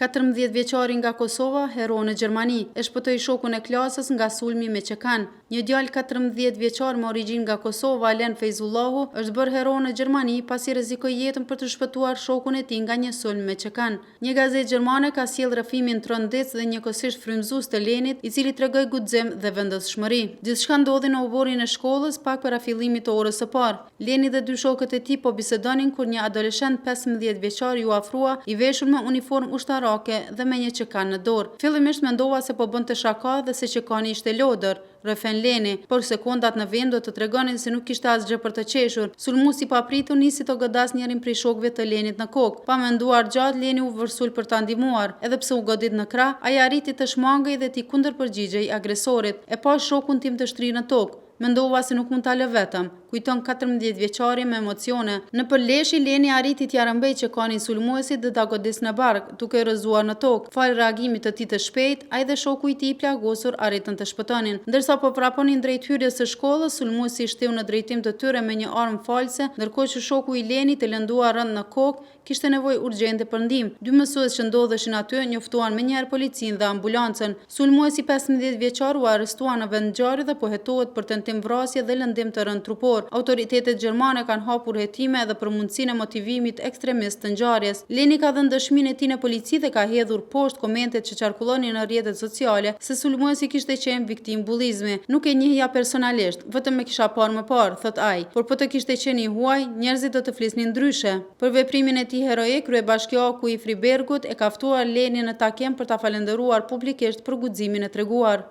14 vjeçari nga Kosova, hero në Gjermani, e shpëtoi shokun e klasës nga sulmi me çekan. Një djalë 14 vjeçar me origjinë nga Kosova, Alen Fejzullahu, është bërë hero në Gjermani pasi rrezikoi jetën për të shpëtuar shokun e tij nga një sulm me çekan. Një gazetë gjermane ka sjellë rrëfimin trondec dhe njëkohësisht frymëzues të Lenit, i cili tregoi guxim dhe vendosshmëri. Gjithçka ndodhi në oborin e shkollës pak para fillimit të orës së parë. Leni dhe dy shokët e tij po bisedonin kur një adoleshent 15 vjeçar ju afrua i veshur me uniformë ushtarake dhe me një çekan në dorë. Fillimisht mendova se po bënte shaka dhe se çekani ishte lodër, rrëfen Leni, por sekondat në vend do të tregonin se nuk kishte asgjë për të qeshur. Sulmuesi pa pritur nisi të godas njërin prej shokëve të Lenit në kokë. Pa menduar gjatë, Leni u vërsul për ta ndihmuar. Edhe pse u godit në krah, ai arriti të shmangej dhe t'i kundërpërgjigjej agresorit. E pa shokun tim të shtrirë në tokë. Mendova se nuk mund ta lë vetëm, kujton 14 vjeçari me emocione. Në përleshi, Leni arriti t'ia rrëmbej çekanin sulmuesit dhe ta godis në bark, duke rrëzuar në tokë. Fal reagimit të tij të shpejt, ai dhe shoku i tij i plagosur arritën të shpëtonin. Ndërsa po praponin drejt hyrjes së shkollës, sulmuesi i shteu në drejtim të tyre me një armë false, ndërkohë që shoku i Lenit, të lënduar rënd në kokë, kishte nevojë urgjente për ndihmë. Dy mësues që ndodheshin aty njoftuan menjëherë policinë dhe ambulancën. Sulmuesi 15 vjeçar u arrestuar në vend ngjarje dhe po hetohet për tentim vrasje dhe lëndim të rënd trupor. Autoritetet gjermane kanë hapur hetime edhe për mundësinë e motivimit ekstremist të ngjarjes. Leni ka dhënë dëshminë e tij në polici dhe ka hedhur poshtë komentet që qarkullonin në rrjetet sociale se sulmuesi kishte qenë viktimë bullizmi. Nuk e njihja personalisht, vetëm e kisha parë më parë, thot ai, por po të kishte qenë i huaj, njerëzit do të flisnin ndryshe. Për veprimin e tij heroik, kryebashkiaku i Fribergut e ka ftuar Lenin në takim për ta falendëruar publikisht për guximin e treguar.